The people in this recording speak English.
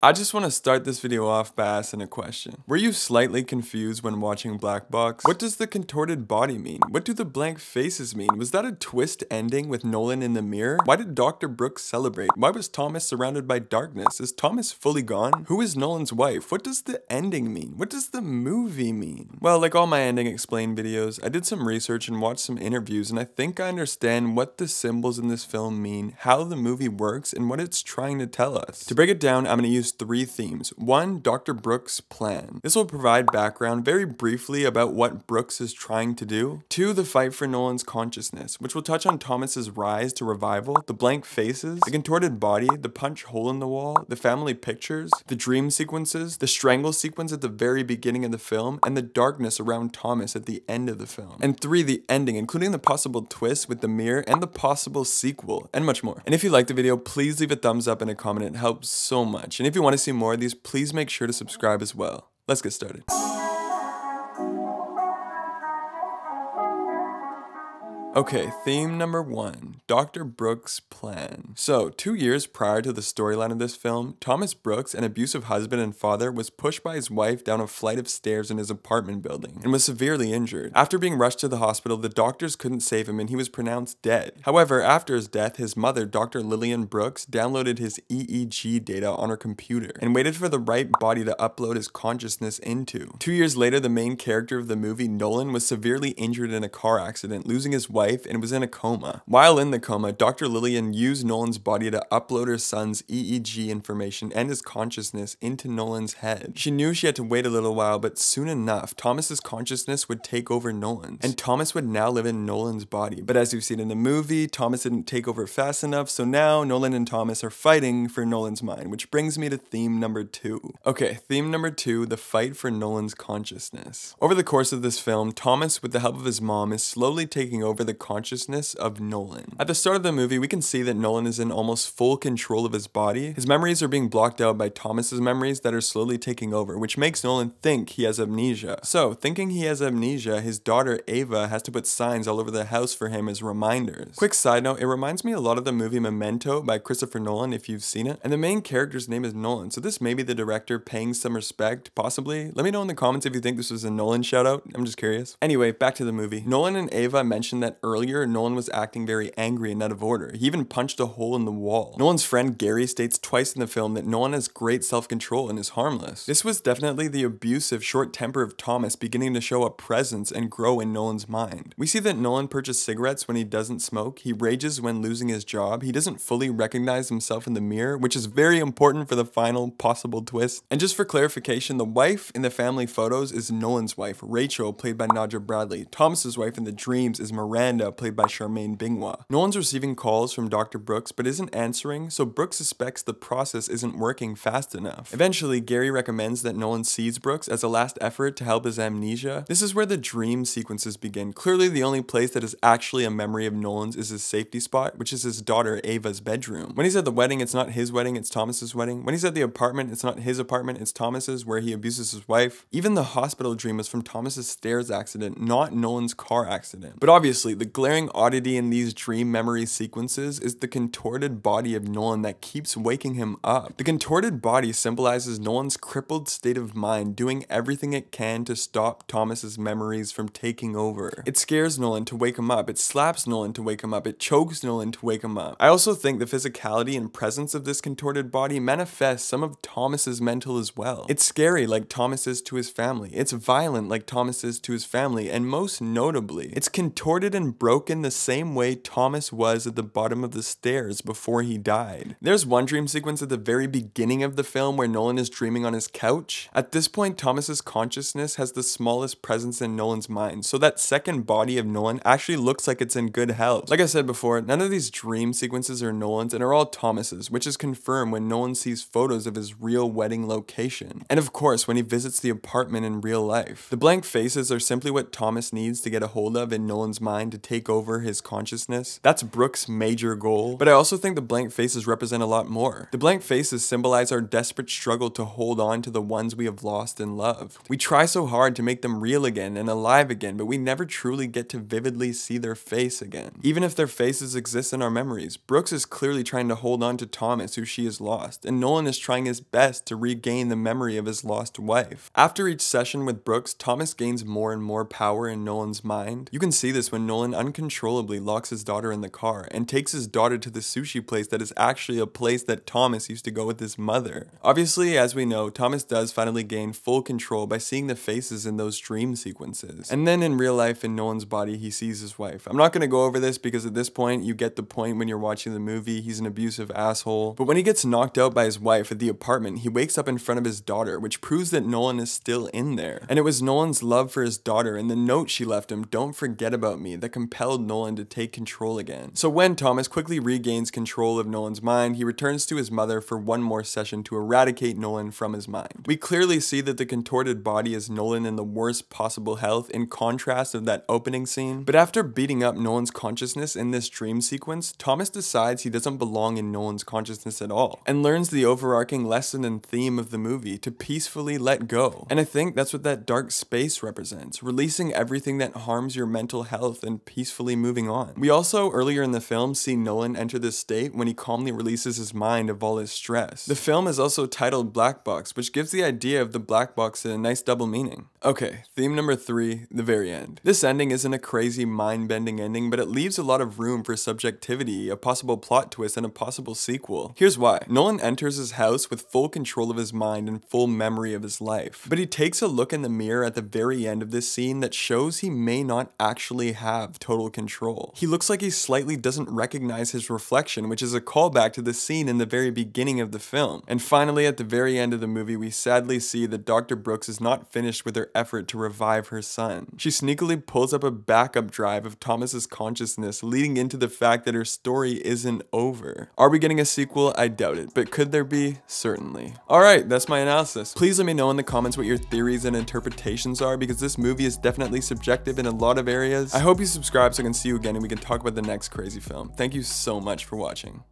I just want to start this video off by asking a question. Were you slightly confused when watching Black Box? What does the contorted body mean? What do the blank faces mean? Was that a twist ending with Nolan in the mirror? Why did Dr. Brooks celebrate? Why was Thomas surrounded by darkness? Is Thomas fully gone? Who is Nolan's wife? What does the ending mean? What does the movie mean? Well, like all my ending explain videos, I did some research and watched some interviews, and I think I understand what the symbols in this film mean, how the movie works, and what it's trying to tell us. To break it down, I'm going to use 3 themes. 1, Dr. Brooks' plan. This will provide background very briefly about what Brooks is trying to do. 2, the fight for Nolan's consciousness, which will touch on Thomas's rise to revival, the blank faces, the contorted body, the punch hole in the wall, the family pictures, the dream sequences, the strangle sequence at the very beginning of the film, and the darkness around Thomas at the end of the film. And 3, the ending, including the possible twist with the mirror and the possible sequel, and much more. And if you liked the video, please leave a thumbs up and a comment. It helps so much. And if you want to see more of these, please make sure to subscribe as well. Let's get started. Okay, theme number 1, Dr. Brooks' plan. So, 2 years prior to the storyline of this film, Thomas Brooks, an abusive husband and father, was pushed by his wife down a flight of stairs in his apartment building and was severely injured. After being rushed to the hospital, the doctors couldn't save him and he was pronounced dead. However, after his death, his mother, Dr. Lillian Brooks, downloaded his EEG data on her computer and waited for the right body to upload his consciousness into. 2 years later, the main character of the movie, Nolan, was severely injured in a car accident, losing his wife and was in a coma. While in the coma, Dr. Lillian used Nolan's body to upload her son's EEG information and his consciousness into Nolan's head. She knew she had to wait a little while, but soon enough, Thomas's consciousness would take over Nolan's, and Thomas would now live in Nolan's body. But as you've seen in the movie, Thomas didn't take over fast enough, so now Nolan and Thomas are fighting for Nolan's mind, which brings me to theme number 2. Okay, theme number 2, the fight for Nolan's consciousness. Over the course of this film, Thomas, with the help of his mom, is slowly taking over the consciousness of Nolan. At the start of the movie, we can see that Nolan is in almost full control of his body. His memories are being blocked out by Thomas's memories that are slowly taking over, which makes Nolan think he has amnesia. So, thinking he has amnesia, his daughter Ava has to put signs all over the house for him as reminders. Quick side note, it reminds me a lot of the movie Memento by Christopher Nolan, if you've seen it. And the main character's name is Nolan, so this may be the director paying some respect, possibly. Let me know in the comments if you think this was a Nolan shoutout. I'm just curious. Anyway, back to the movie. Nolan and Ava mentioned that earlier, Nolan was acting very angry and out of order. He even punched a hole in the wall. Nolan's friend Gary states twice in the film that Nolan has great self-control and is harmless. This was definitely the abusive, short temper of Thomas beginning to show a presence and grow in Nolan's mind. We see that Nolan purchased cigarettes when he doesn't smoke. He rages when losing his job. He doesn't fully recognize himself in the mirror, which is very important for the final possible twist. And just for clarification, the wife in the family photos is Nolan's wife, Rachel, played by Nadja Bradley. Thomas's wife in the dreams is Miranda, played by Charmaine Bingwa. Nolan's receiving calls from Dr. Brooks but isn't answering, so Brooks suspects the process isn't working fast enough. Eventually, Gary recommends that Nolan sees Brooks as a last effort to help his amnesia. This is where the dream sequences begin. Clearly, the only place that is actually a memory of Nolan's is his safety spot, which is his daughter Ava's bedroom. When he's at the wedding, it's not his wedding, it's Thomas's wedding. When he's at the apartment, it's not his apartment, it's Thomas's, where he abuses his wife. Even the hospital dream was from Thomas's stairs accident, not Nolan's car accident. But obviously, the glaring oddity in these dream memory sequences is the contorted body of Nolan that keeps waking him up. The contorted body symbolizes Nolan's crippled state of mind, doing everything it can to stop Thomas's memories from taking over. It scares Nolan to wake him up, it slaps Nolan to wake him up, it chokes Nolan to wake him up. I also think the physicality and presence of this contorted body manifests some of Thomas's mental as well. It's scary like Thomas is to his family, it's violent like Thomas is to his family, and most notably, it's contorted and broken the same way Thomas was at the bottom of the stairs before he died. There's one dream sequence at the very beginning of the film where Nolan is dreaming on his couch. At this point, Thomas's consciousness has the smallest presence in Nolan's mind, so that second body of Nolan actually looks like it's in good health. Like I said before, none of these dream sequences are Nolan's and are all Thomas's, which is confirmed when Nolan sees photos of his real wedding location. And of course, when he visits the apartment in real life. The blank faces are simply what Thomas needs to get a hold of in Nolan's mind to take over his consciousness. That's Brooks' major goal. But I also think the blank faces represent a lot more. The blank faces symbolize our desperate struggle to hold on to the ones we have lost and loved. We try so hard to make them real again and alive again, but we never truly get to vividly see their face again. Even if their faces exist in our memories, Brooks is clearly trying to hold on to Thomas, who she has lost, and Nolan is trying his best to regain the memory of his lost wife. After each session with Brooks, Thomas gains more and more power in Nolan's mind. You can see this when Nolan uncontrollably locks his daughter in the car and takes his daughter to the sushi place that is actually a place that Thomas used to go with his mother. Obviously, as we know, Thomas does finally gain full control by seeing the faces in those dream sequences. And then in real life, in Nolan's body, he sees his wife. I'm not going to go over this because at this point, you get the point when you're watching the movie. He's an abusive asshole. But when he gets knocked out by his wife at the apartment, he wakes up in front of his daughter, which proves that Nolan is still in there. And it was Nolan's love for his daughter and the note she left him, "Don't forget about me," that compelled Nolan to take control again. So when Thomas quickly regains control of Nolan's mind, he returns to his mother for one more session to eradicate Nolan from his mind. We clearly see that the contorted body is Nolan in the worst possible health, in contrast of that opening scene. But after beating up Nolan's consciousness in this dream sequence, Thomas decides he doesn't belong in Nolan's consciousness at all, and learns the overarching lesson and theme of the movie: to peacefully let go. And I think that's what that dark space represents, releasing everything that harms your mental health and peacefully moving on. We also, earlier in the film, see Nolan enter this state when he calmly releases his mind of all his stress. The film is also titled Black Box, which gives the idea of the black box a nice double meaning. Okay, theme number 3, the very end. This ending isn't a crazy mind-bending ending, but it leaves a lot of room for subjectivity, a possible plot twist, and a possible sequel. Here's why. Nolan enters his house with full control of his mind and full memory of his life. But he takes a look in the mirror at the very end of this scene that shows he may not actually have total control. He looks like he slightly doesn't recognize his reflection, which is a callback to the scene in the very beginning of the film. And finally, at the very end of the movie, we sadly see that Dr. Brooks is not finished with her effort to revive her son. She sneakily pulls up a backup drive of Thomas's consciousness, leading into the fact that her story isn't over. Are we getting a sequel? I doubt it, but could there be? Certainly. Alright, that's my analysis. Please let me know in the comments what your theories and interpretations are, because this movie is definitely subjective in a lot of areas. I hope you subscribe so I can see you again and we can talk about the next crazy film. Thank you so much for watching.